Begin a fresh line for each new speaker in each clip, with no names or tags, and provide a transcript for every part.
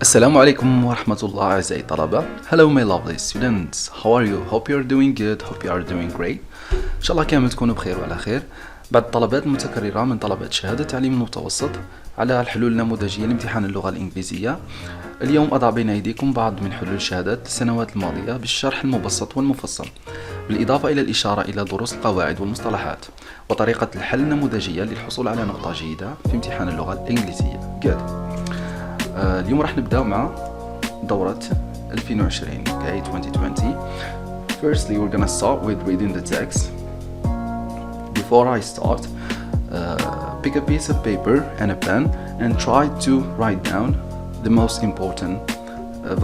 السلام عليكم ورحمة الله أعزائي الطلبة. Hello my lovely students. How are you? Hope you are doing good. Hope you are doing great. إن شاء الله كامل تكونوا بخير وعلى خير. بعد الطلبات المتكررة من طلبة شهادة التعليم المتوسط على الحلول النموذجية لامتحان اللغة الإنجليزية، اليوم أضع بين أيديكم بعض من حلول الشهادات السنوات الماضية بالشرح المبسط والمفصل، بالإضافة إلى الإشارة إلى دروس القواعد والمصطلحات وطريقة الحل النموذجية للحصول على نقطة جيدة في امتحان اللغة الإنجليزية. Good. اليوم راح نبدأ مع دورة 2020 okay 2020. Firstly we're gonna start with reading the text. Before I start, pick a piece of paper and a pen and try to write down the most important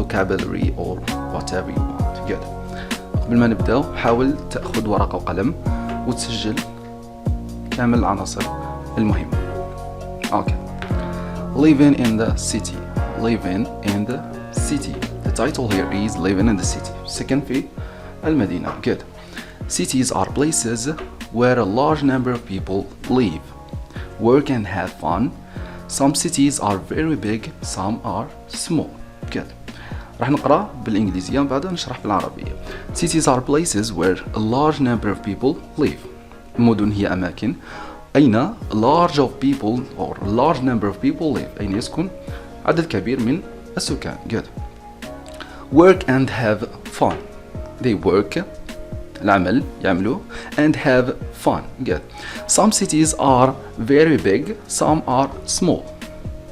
vocabulary or whatever you want. Good. قبل ما نبدأ حاول تأخذ ورقة وقلم وتسجل كامل العناصر المهمة. Okay. Living in the city. Living in the city. The title here is Living in the city. سكن في المدينة. Good. Cities are places where a large number of people live, work and have fun. Some cities are very big, some are small. Good. راح نقرأ بالإنجليزية وبعدها نشرح بالعربية. Cities are places where a large number of people live. المدن هي أماكن أين large of people or large number of people live، أين يسكن عدد كبير من السكان. Good. Work and have fun. They work العمل يعملوا and have fun. Good. Some cities are very big, some are small.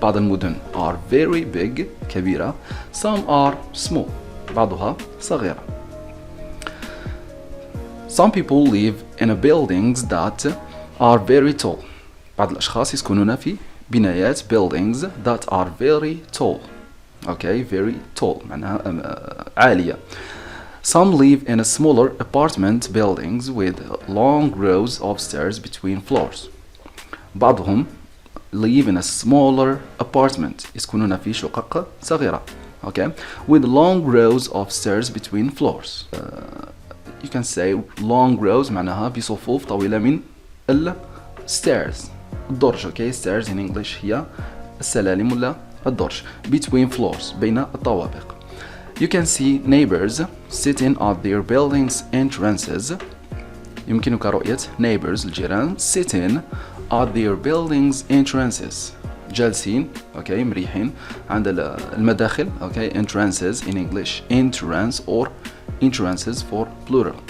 بعض المدن are very big كبيرة، some are small بعضها صغيرة. Some people live in buildings that are very tall. بعض الأشخاص يسكنون في بنايات buildings that are very tall. Okay, very tall معناها عالية. Some live in a smaller apartment buildings with long rows of stairs between floors. بعضهم live in a smaller apartment يسكنون في شقق صغيرة. Okay, with long rows of stairs between floors. You can say long rows معناها بصفوف طويلة من stairs الدرج. Okay, stairs in English هي السلالم ولا الدرج. Between floors بين الطوابق. You can see neighbors sitting at their buildings entrances. يمكنك رؤية neighbors الجيران sitting at their buildings entrances جالسين okay مريحين عند المداخل okay entrances in English entrance or entrances for plural.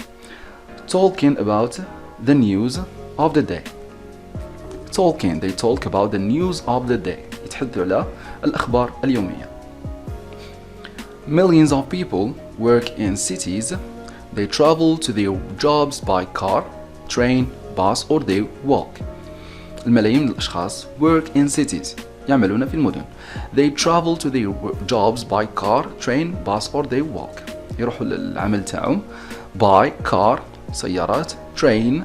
Talking about the news of the day. Talking they talk about the news of the day يتحدثوا على الأخبار اليومية. Millions of people work in cities. They travel to their jobs by car, train, bus or they walk. الملايين من الأشخاص work in cities يعملون في المدن. They travel to their jobs by car, train, bus or they walk. يروحوا للعمل تاعهم by car سيارات, train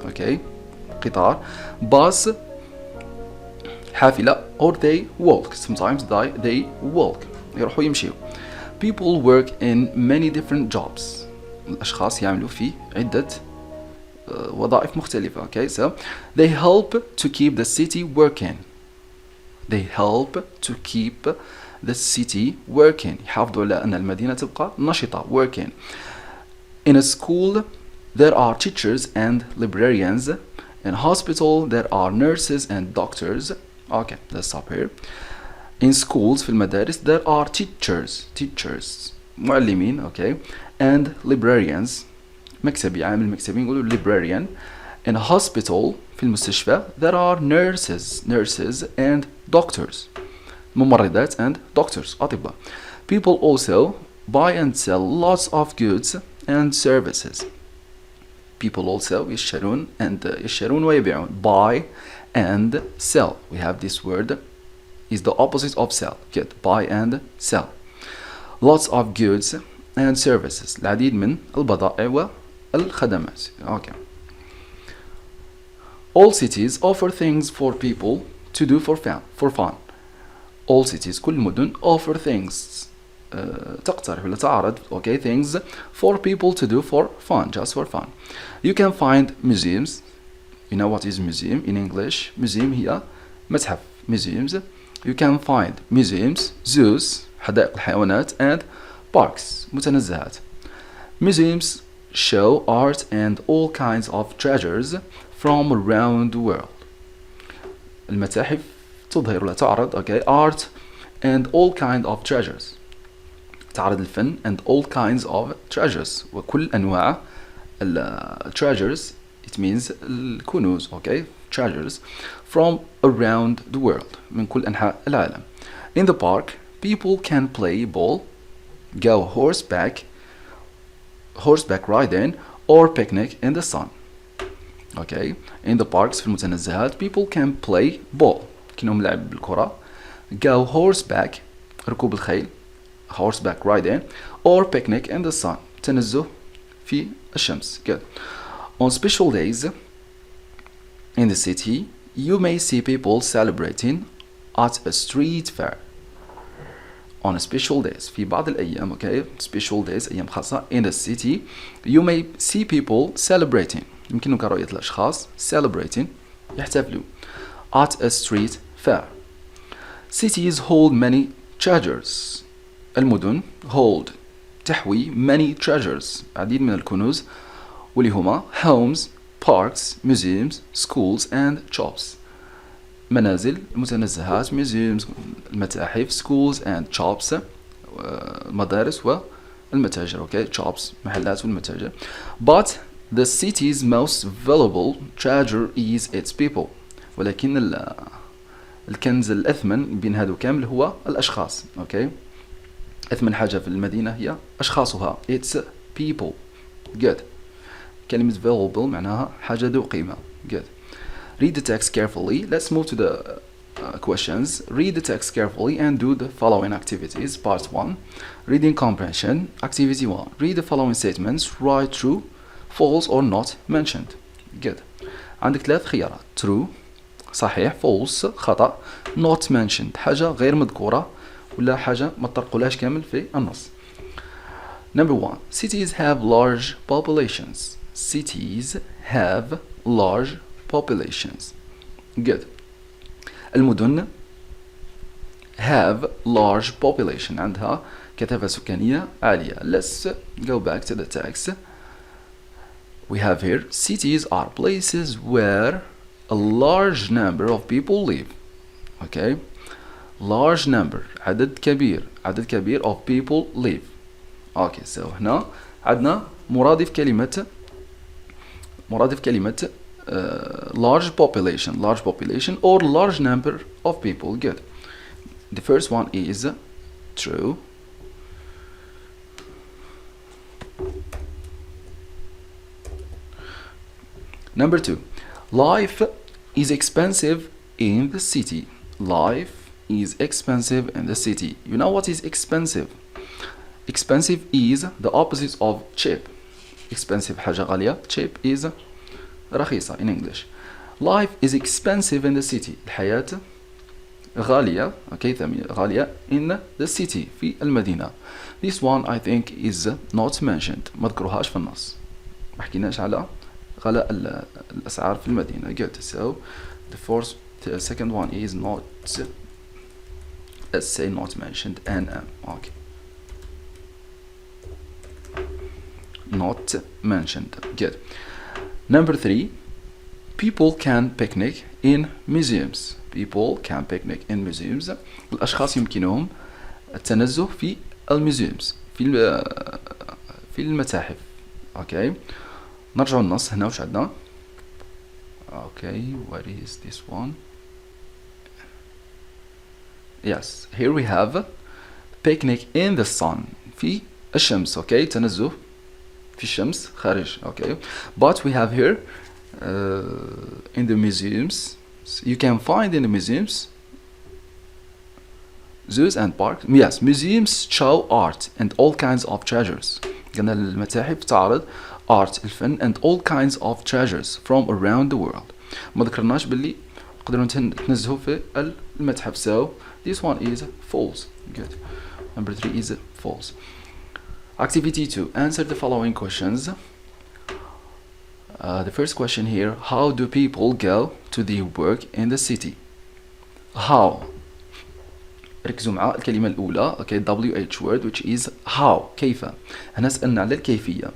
okay قطار, bus حافلة or they walk. Sometimes they walk يروحوا يمشيوا. People work in many different jobs. الأشخاص يعملوا في عدة وظائف مختلفة. Okay, so they help to keep the city working. They help to keep the city working. يحافظوا على أن المدينة تبقى نشطة. Working. In a school there are teachers and librarians. In hospital there are nurses and doctors. Okay, let's stop here. In schools في المدارس there are teachers معلمين okay and librarians مكتبي عامل مكتبي نقولوا librarian. In a hospital في المستشفى there are nurses and doctors ممرضات and doctors أطباء. People also buy and sell lots of goods and services. People also يشترون ويبيعون. Buy and sell. We have this word is the opposite of sell. Get buy and sell. Lots of goods and services. العديد من البضائع والخدمات. Okay. All cities offer things for people to do for fun. All cities كل المدن offer things تقترح ولا تعرض okay things for people to do for fun, just for fun. You can find museums. You know what is museum in English? Museum هي متحف. Museums you can find museums, zoos, حدائق الحيوانات, and parks, متنزهات. Museums show art and all kinds of treasures from around the world. المتاحف تظهر ولا تعرض art and all kinds of treasures. تعرض الفن and all kinds of treasures, وكل أنواع treasures, it means الكنوز, treasures from around the world, من كل أنحاء العالم. In the park, people can play ball, go horseback riding, or picnic in the sun. In the parks, في المتنزهات, people can play ball, كأنهم لعب بالكرة, go horseback, ركوب الخيل, horseback riding, or picnic in the sun, تنزه في الشمس. Good. On special days in the city, you may see people celebrating at a street fair. On special days, في بعض الأيام, special days, أيام خاصة, in the city, you may see people celebrating. يمكنك رؤية الأشخاص celebrating, يحتفلوا, at a street fair. Cities hold many treasures. المدن hold, تحوي, many treasures, عديد من الكنوز, واللي هما homes, parks, museums, schools and shops. منازل, المتنزهات, museums, المتاحف, schools and shops, مدارس والمتاجر, shops, محلات والمتاجر. But the city's most valuable treasure is its people. ولكن الكنز الأثمن بين هادو كامل هو الأشخاص. أثمن حاجة في المدينة هي أشخاصها. It's people. Good. كلمة valuable معناها حاجة ذو قيمة. Good. Read the text carefully. Let's move to the questions. Read the text carefully and do the following activities. Part 1. Reading comprehension. Activity 1. Read the following statements. Write true, false or not mentioned. Good. عندك 3 خيارات. True, صحيح, false, خطأ, not mentioned, حاجة غير مذكورة ولا حاجة ما تطرقلهاش كامل في النص. Number 1. Cities have large populations. Cities have large populations. Good. المدن have large population, عندها كثافة سكانية عالية. Let's go back to the text. We have here, cities are places where a large number of people live. Large number, عدد كبير of people live. So هنا عندنا مرادف كلمة large population or large number of people. Good. The first one is true. Number 2. Life is expensive in the city. Life is expensive in the city. You know what is expensive? Expensive is the opposite of cheap. Expensive حاجة غالية. Cheap is رخيصة in English. Life is expensive in the city. الحياة غالية. غالية in the city في المدينة. This one I think is not mentioned. ما ذكروهاش في النص. ما حكيناش على غلاء الأسعار في المدينة. Good. So the second one is not, let's say not mentioned. Not mentioned. Good. Number 3. People can picnic in museums. People can picnic in museums. الأشخاص يمكنهم التنزه في الموزيومز في المتاحف. نرجع النص هنا وش عندنا. what is this one? Yes, here we have picnic in the sun. في الشمس. تنزه في الشمس خارج. But we have here in the museums, you can find in the museums, zoos and parks. Yes, museums show art and all kinds of treasures. قلنا المتاحف تعرض art, الفن, and all kinds of treasures from around the world. ما ذكرناش باللي نقدروا نتنزهوا في المتحف. So this one is false. Good. Number 3 is false. Activity 2. Answer the following questions. The first question here, how do people go to their work in the city? How ركزوا مع الكلمة الأولى okay WH word which is how كيف. هنا سألنا على الكيفية.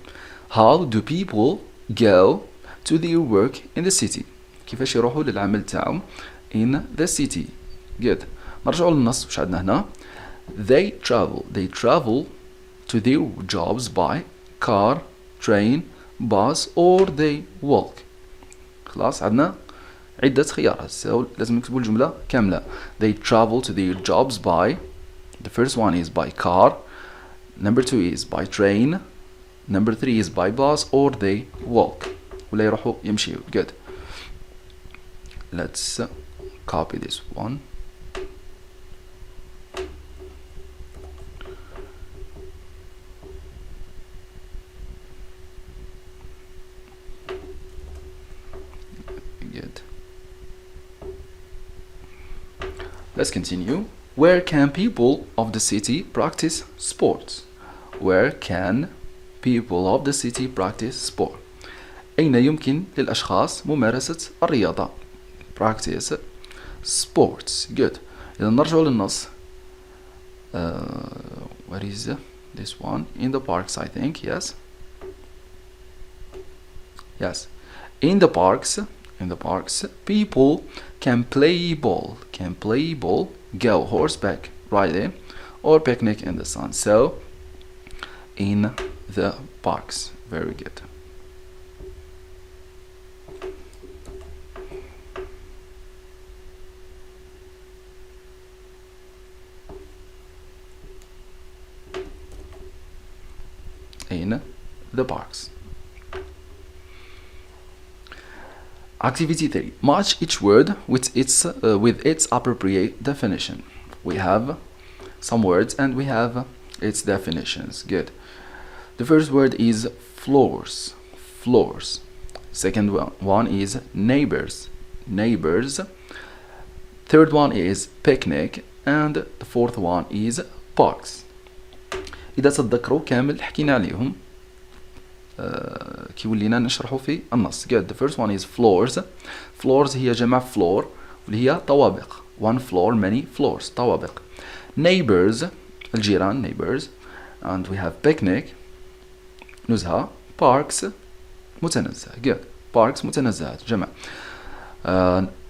How do people go to their work in the city؟ كيفاش يروحوا للعمل تاعهم in the city. good. نرجعوا للنص واش عندنا هنا. They travel to their jobs by car, train, bus or they walk. خلاص عندنا عدة خيارات لازم نكتبوا الجملة كاملة. They travel to their jobs by, the first one is by car, number 2 is by train, number 3 is by bus or they walk. ولا يروحوا يمشيوا. good. Let's copy this one. good. Let's continue. Where can people of the city practice sports? Where can people of the city practice sport? أين يمكن للأشخاص ممارسة الرياضة؟ practice sports. good. إذا نرجع للنص. What is this one? In the parks, I think. Yes. In the parks, people can play ball, go horseback riding, or picnic in the sun. So, in the parks. Very good. In the parks. Activity 3. Match each word with its appropriate definition. We have some words and we have its definitions. Good. The first word is floors. Second one is neighbors. Third one is picnic, and the fourth one is parks. إذا تتذكروا كامل حكينا عليهم كي ولينا نشرحوا في النص. good. The first one is floors هي جمع floor واللي هي طوابق. one floor, many floors, طوابق. neighbors الجيران neighbors, and we have picnic نزهة. parks متنزه. good. parks متنزهات جمع.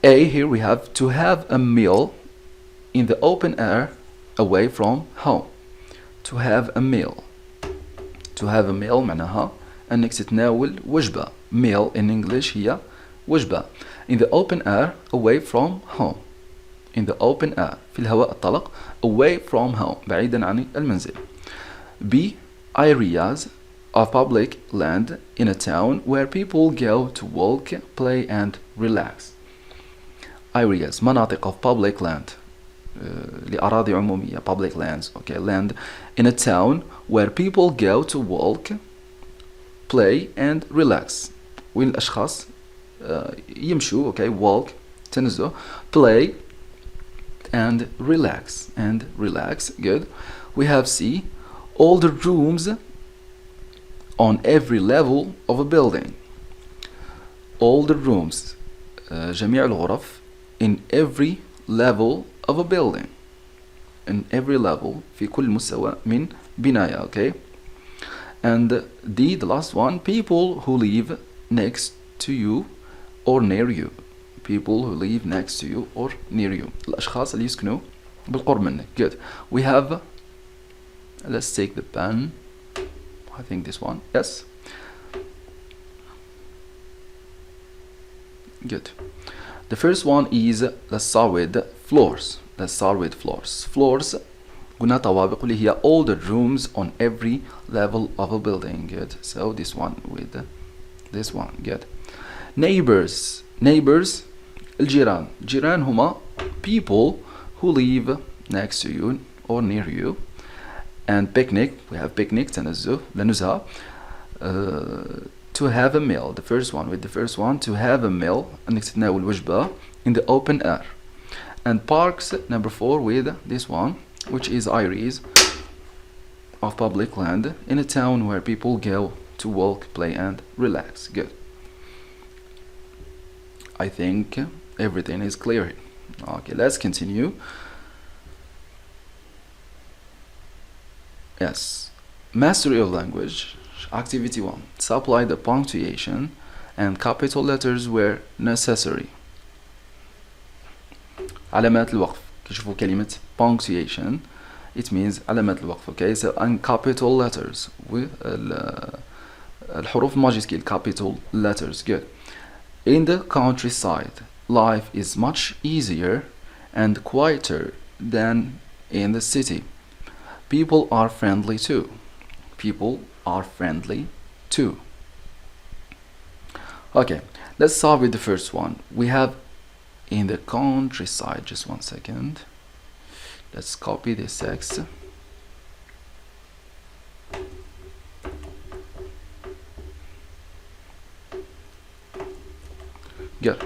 A here we have to have a meal in the open air away from home. to have a meal معناها أنك تتناول وجبة. meal in English هي وجبة. in the open air away from home. in the open air في الهواء الطلق. away from home بعيدا عن المنزل. B areas of public land in a town where people go to walk, play and relax. areas مناطق of public land لأراضي عمومية public lands. okay. land in a town where people go to walk, play and relax. وين الأشخاص يمشوا. okay. walk تنزه. play and relax. good. We have C all the rooms on every level of a building. all the rooms جميع الغرف in every level of a building. in every level في كل مستوى من بناية. okay. and D the last one people who live next to you or near you. people who live next to you or near you الأشخاص اللي يسكنوا بالقرب منك. good. we have let's take the pen. I think this one. yes. good. The first one is let's start with floors. floors قلنا طوابق اللي هي all the rooms on every level of a building. good. so this one with this one. good. neighbors الجيران هما people who live next to you or near you. and picnic we have picnic تنزه لنزهة. to have a meal the first one to have a meal انك تتناول وجبة in the open air. and parks number 4 with this one which is areas of public land in a town where people go to walk, play and relax. good. I think everything is clear. okay. let's continue. Yes. Mastery of language. Activity 1. Supply the punctuation and capital letters where necessary. علامات الوقف. كتشوفوا كلمة punctuation, it means علامات الوقف. Okay, so and capital letters with الحروف الماجيسكيل, capital letters. Good. In the countryside, life is much easier and quieter than in the city. People are friendly too. People are friendly too. Okay, let's start with the first one. We have in the countryside. Just one second. Let's copy this text. Good.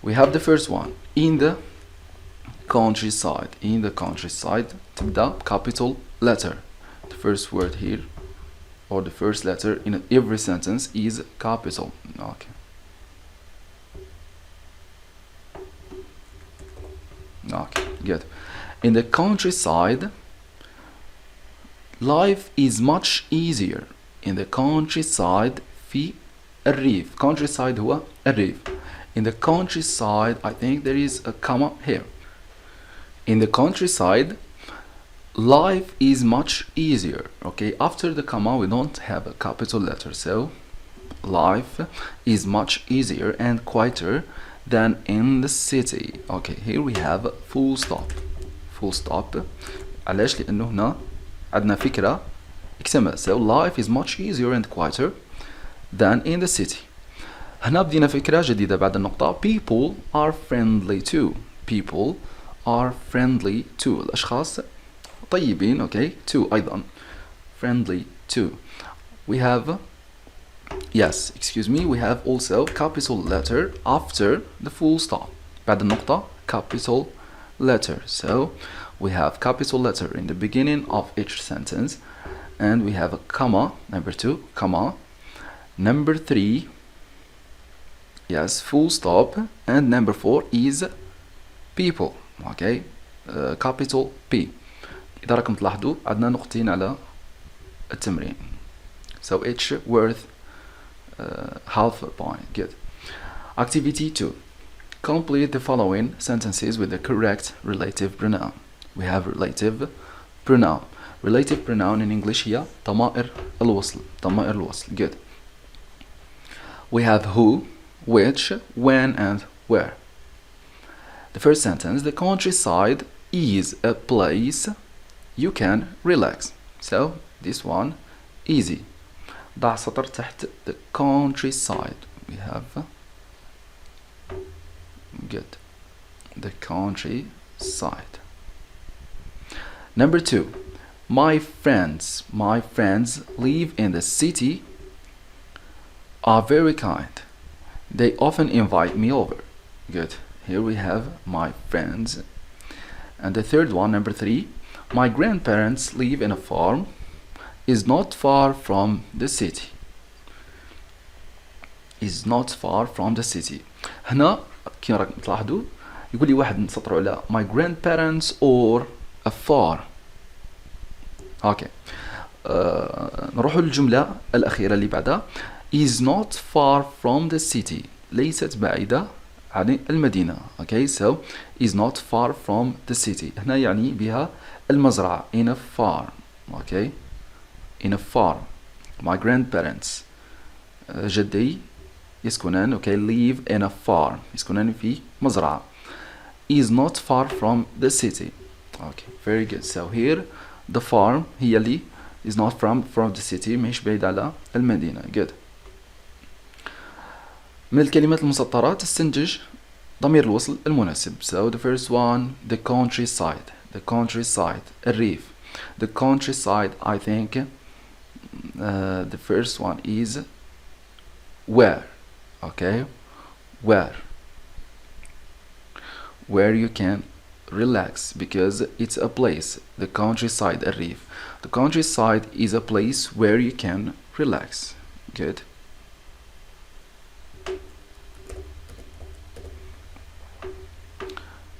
We have the first one. In the countryside. In the countryside. تبدأ capital letter. The first word here, or the first letter in every sentence, is capital. Okay. Okay, good. In the countryside, life is much easier. In the countryside, في الريف. Countryside هو الريف. In the countryside, I think there is a comma here. In the countryside, life is much easier. Okay, after the comma we don't have a capital letter, so life is much easier and quieter than in the city. Okay, here we have full stop. Full stop. علاش؟ لأنه هنا عندنا فكرة اكتمل. So life is much easier and quieter than in the city. هنا بدينا فكرة جديدة بعد النقطة. People are friendly too. People are friendly too. الأشخاص طيبين. Okay, too أيضا. Friendly too. We have, yes, excuse me, we have also capital letter after the full stop. بعد النقطة capital letter. So we have capital letter in the beginning of each sentence, and we have a comma, number 2, comma, number 3, yes, full stop, and number 4 is people. Okay, capital P. إذا راكم تلاحظوا عندنا نقطتين على التمرين. So each worth half a point. Good. Activity 2. Complete the following sentences with the correct relative pronoun. We have relative pronoun. Relative pronoun in English هي ضمائر الوصل. ضمائر الوصل. Good. We have who, which, when, and where. The first sentence, the countryside is a place you can relax. So this one, easy. ضع سطر تحت the countryside. We have good, the countryside. Number 2, my friends live in the city are very kind. They often invite me over. Good. Here we have my friends. And the third one, number 3, my grandparents live in a farm is not far from the city. Is not far from the city. هنا كي راكم تلاحظوا يقول لي واحد نسطروا على my grandparents or a farm. اوكي. نروحوا للجملة الأخيرة اللي بعدها. is not far from the city. ليست بعيدة عن المدينة. Okay, so is not far from the city. هنا يعني بها المزرعة. in a farm. Okay, in a farm. My grandparents جدي يسكنان okay live in a farm. يسكنان في مزرعة. is not far from the city. Okay, very good. So here the farm هي اللي is not from the city, مش بعيد على المدينة. Good. من الكلمات المسطرات استنتج ضمير الوصل المناسب. So the first one, the countryside. The countryside, الريف. The countryside, I think the first one is where. Okay, where you can relax because it's a place. The countryside, الريف. The countryside is a place where you can relax. Good.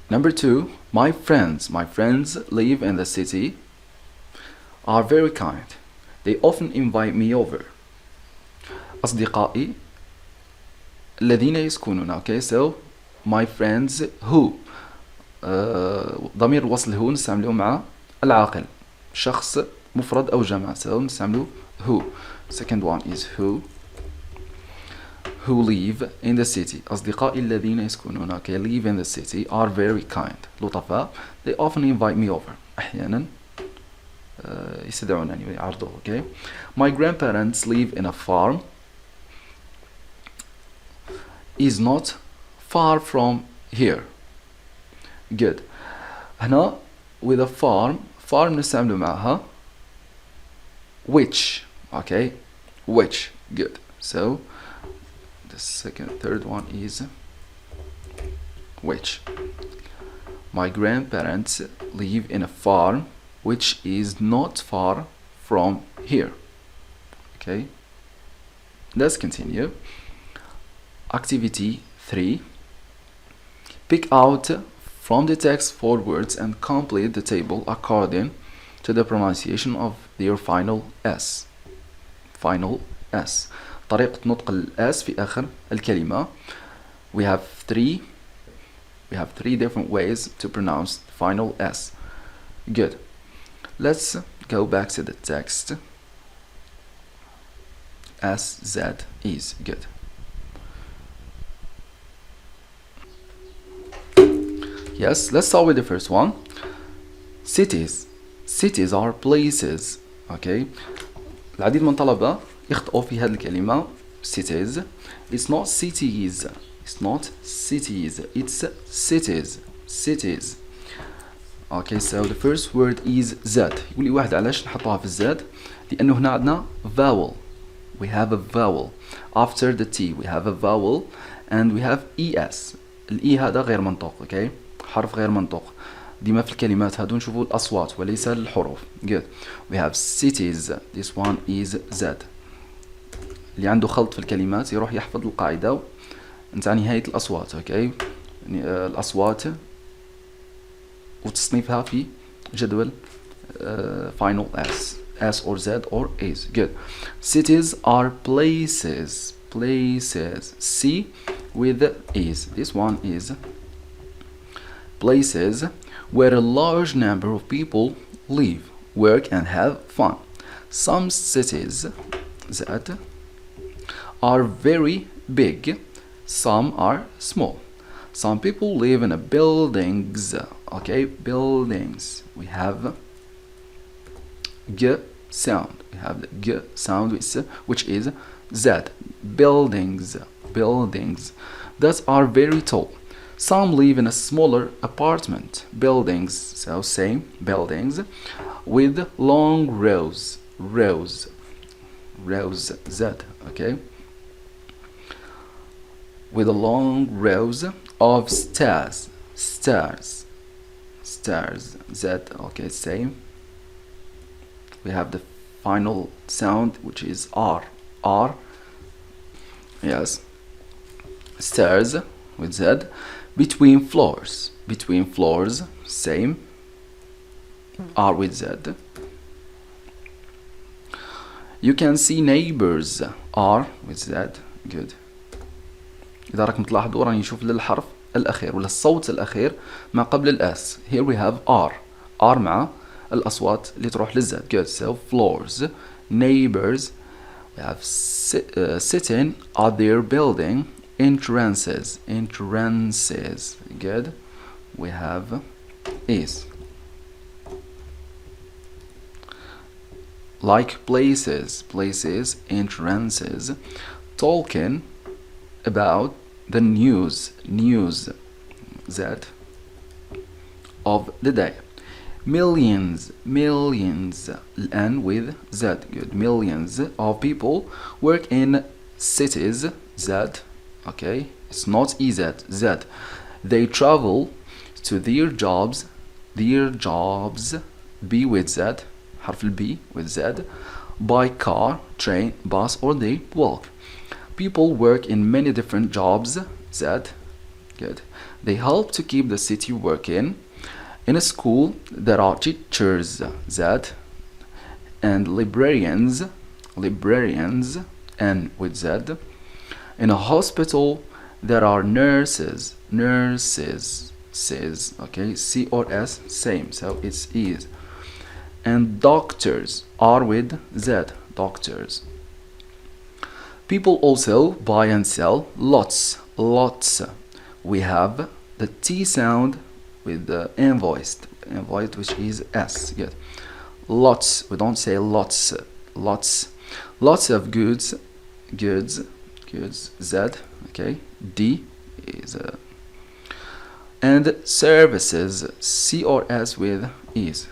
Number 2, my friends live in the city are very kind. They often invite me over. أصدقائي الذين يسكنون. Okay, so my friends who ضمير الوصل who نستعمله مع العاقل، شخص مفرد أو جمع، so نستعمله who. Second one is who live in the city. أصدقائي الذين يسكنون okay live in the city are very kind. لطفاء. They often invite me over. أحيانا يستدعونني ويعرضوا. okay. My grandparents live in a farm. Is not far from here. Good. هنا with a farm نستعمل معها which. okay, which. good. So the third one is which. My grandparents live in a farm which is not far from here. okay, let's continue. Activity 3. Pick out from the text 4 words and complete the table according to the pronunciation of their final S. Final S. طريقة نطق الS في آخر الكلمة. We have three different ways to pronounce the final S. Good. Let's go back to the text. S, Z, is. Good. Yes, let's start with the first one. Cities. Cities are places. Okay. العديد من الطلبة يخطئوا في هذه الكلمة cities. It's not cities. It's not cities. It's cities. Cities. Okay, so the first word is Z. يقول لي واحد علاش نحطوها في الزاد؟ لأنه هنا عندنا vowel. We have a vowel. After the T we have a vowel and we have ES. الإي هذا غير منطوق. Okay. حرف غير منطوق. ديما في الكلمات هادو نشوفوا الأصوات وليس الحروف. Good. We have cities. This one is Z. اللي عنده خلط في الكلمات يروح يحفظ القاعدة نتاع نهاية الأصوات. Okay. الأصوات وتصنيفها في جدول final S or Z or is. Good. Cities are places. Places. C with is. This one is places where a large number of people live, work and have fun. Some cities that are very big, some are small. Some people live in buildings. Okay, buildings. We have G sound. We have the G sound which is Z. Buildings. Buildings that are very tall. Some live in a smaller apartment buildings, so same buildings, with long rows, Z, okay, with a long rows of stairs, Z, okay, same. We have the final sound which is R, yes, stairs with Z. Between floors, same, R with Z. You can see neighbors, R with Z. Good. إذا راكم تلاحظوا راني نشوف للحرف الأخير ولا الصوت الأخير ما قبل الأس. Here we have R مع الأصوات اللي تروح للزد. Good. So floors, neighbors. We have sitting at their building. Entrances. Good. We have is. Like places, entrances. Talking about the news that of the day. Millions and with Z. Good. Millions of people work in cities that. Okay, it's not EZ, Z. They travel to their jobs, B with Z, حرف الB with Z, by car, train, bus, or they walk. People work in many different jobs, Z. Good. They help to keep the city working. In a school, there are teachers, Z. and librarians, librarians, N with Z. In a hospital, there are nurses, nurses, says, okay, C or S, same, so it's is. And doctors, R with Z, doctors. People also buy and sell lots, lots. We have the T sound with the invoiced, invoiced which is S, good. Lots, we don't say lots, lots. Lots of goods, goods, goods, Z, okay, D is and services, C or S with is.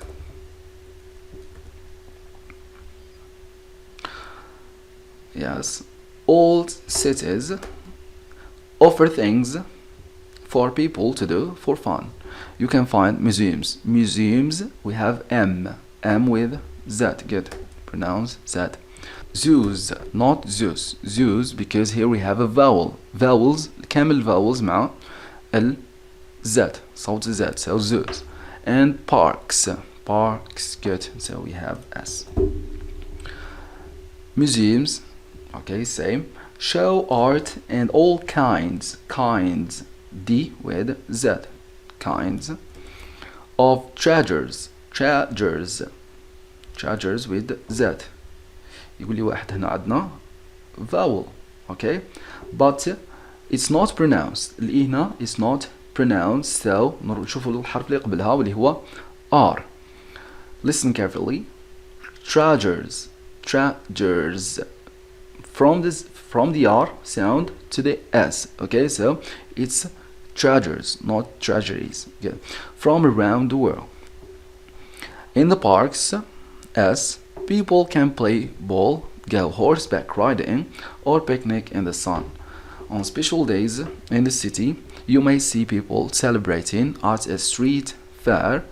Yes, all cities offer things for people to do for fun. You can find museums. Museums, we have M, M with Z, good, pronounce Z. Zoos, not Zeus, zoos, because here we have a vowel. Vowels, كامل vowels مع ال Z, صوت Z, so zoos. And parks, parks, good, so we have S. Museums, okay, same. Show art and all kinds, kinds, D with Z, kinds of treasures, treasures, treasures with Z. يقول لي واحد هنا عندنا vowel, okay, but it's not pronounced. الإي هنا is not pronounced, so نشوفوا الحرف اللي قبلها واللي هو R. Listen carefully. Treasures, treasures. From the R sound to the S, okay, so it's treasures, not treasuries, okay, from around the world. In the parks, S, people can play ball, go horseback riding, or picnic in the sun. On special days in the city, you may see people celebrating at a street fair.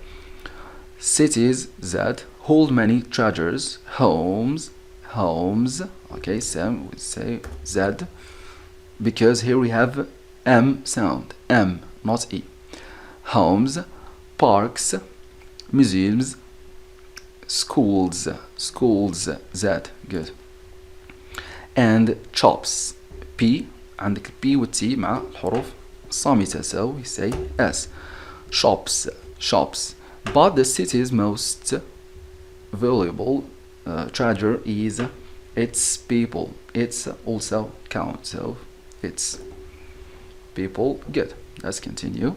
Cities that hold many treasures, homes, homes, okay, so we say Z, because here we have M sound, M, not E. Homes, parks, museums, schools, schools, Z, good. And shops, P, عندك P و T مع الحروف الصامتة, so we say S. Shops, shops. But the city's most valuable treasure is its people. It's also count, so it's people, good. Let's continue.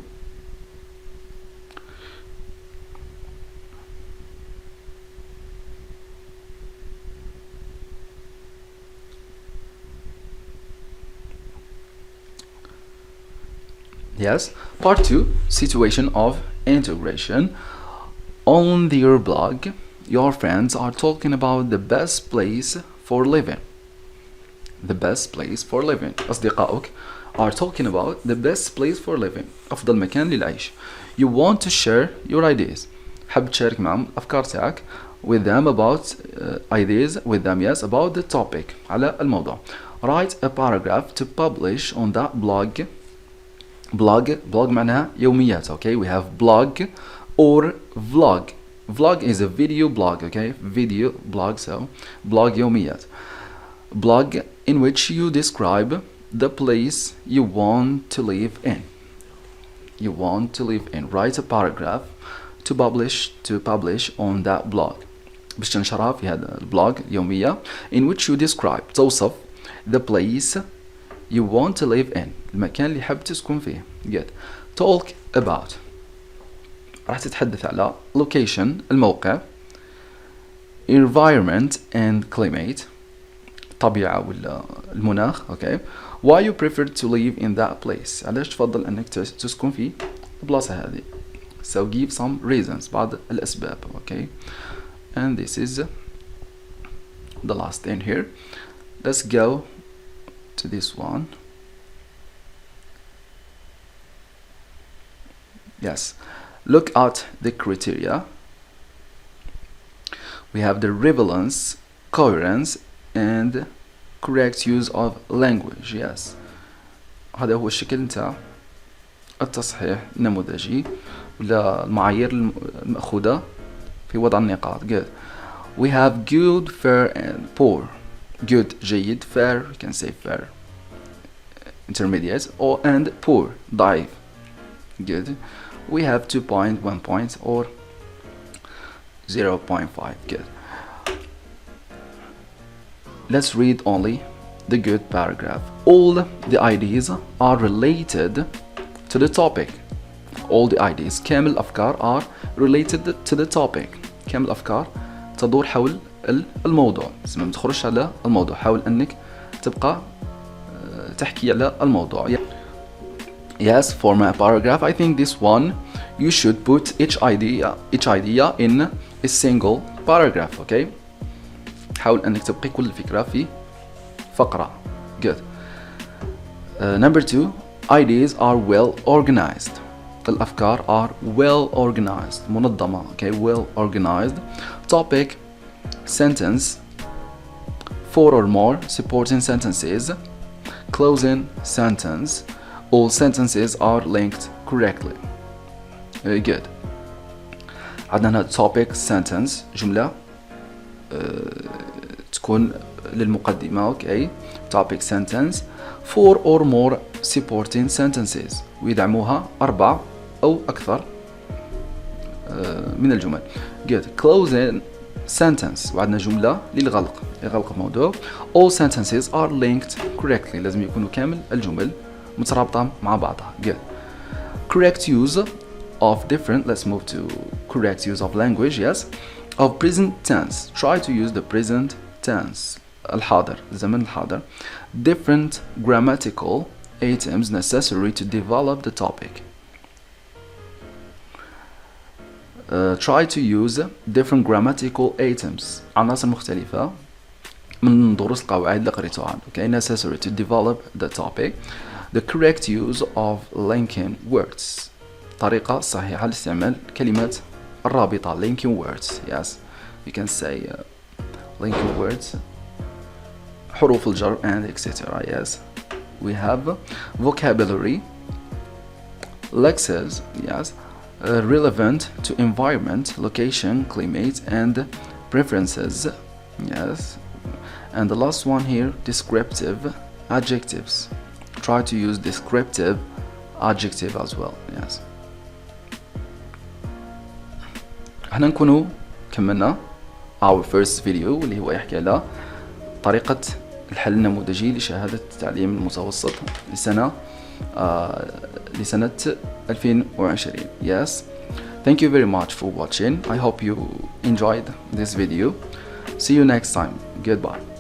Yes, part 2, situation of integration. On your blog, your friends are talking about the best place for living. The best place for living. أصدقائك are talking about the best place for living. أفضل مكان للعيش. You want to share your ideas. حاب تشارك معهم الأفكار تاعك with them about ideas with them, yes, about the topic, على الموضوع. Write a paragraph to publish on that blog. blog معناها يوميات, okay, we have blog or vlog. Vlog is a video blog, okay, video blog, so blog يوميات. Blog in which you describe the place you want to live in. You want to live in. Write a paragraph to publish on that blog. باش تنشرها في هذا البلوج اليومية in which you describe, توصف the place you want to live in, المكان اللي حاب تسكن فيه. Good. Talk about. راح تتحدث على location, الموقع, environment and climate, الطبيعة ولا المناخ, okay. Why you prefer to live in that place. علاش تفضل أنك تسكن في البلاصة هذه. So give some reasons, بعض الأسباب, okay. And this is the last thing here. Let's go to this one. Yes, look at the criteria. We have the relevance, coherence and correct use of language. Yes, هذا هو الشكل نتاع التصحيح النموذجي ولا المعايير المأخوذة في وضع النقاط. Good. We have good, fair and poor. Good جيد, fair you can say fair, intermediate, or and poor ضعيف. Good. We have 2 point, 1 point or 0.5. Good. Let's read only the good paragraph. All the ideas are related to the topic. All the ideas كامل الأفكار are related to the topic. كامل الأفكار تدور حول الموضوع. ما تخرجش على الموضوع. حاول أنك تبقى تحكي على الموضوع. Yes, for my paragraph, I think this one you should put each idea in a single paragraph. Okay. حاول أنك تبقي كل فكرة في فقرة. Good. Number 2, ideas are well organized. الأفكار are well organized. منظمة. Okay, well organized. Topic, sentence, 4 or more supporting sentences, closing sentence. All sentences are linked correctly. Very good. عندنا topic, sentence, جملة تكون للمقدمة. Okay. Topic, sentence, 4 or more supporting sentences. ويدعموها 4 أو أكثر من الجمل. Good. Closing sentence. وعندنا جملة للغلق. يغلق الموضوع. All sentences are linked correctly. لازم يكونوا كامل الجمل مترابطة مع بعضها. Good. Correct use of different. Let's move to correct use of language. Yes. Of present tense. Try to use the present tense. الحاضر. الزمن الحاضر. Different grammatical items necessary to develop the topic. Try to use different grammatical items. عناصر مختلفة من دروس القواعد اللي قريتوها. Okay. Necessary to develop the topic. The correct use of linking words. طريقة صحيحة لاستعمال كلمات الرابطة. Linking words. Yes. You can say linking words. حروف الجر and etc. Yes. We have vocabulary. Lexes. Yes. Relevant to environment, location, climate and preferences. Yes. And the last one here, descriptive adjectives. Try to use descriptive adjective as well. Yes. احنا نكونوا كملنا our first video اللي هو يحكي على طريقة الحل النموذجي لشهادة التعليم المتوسط لسنة 2020. Yes. Thank you very much for watching. I hope you enjoyed this video. See you next time. Goodbye.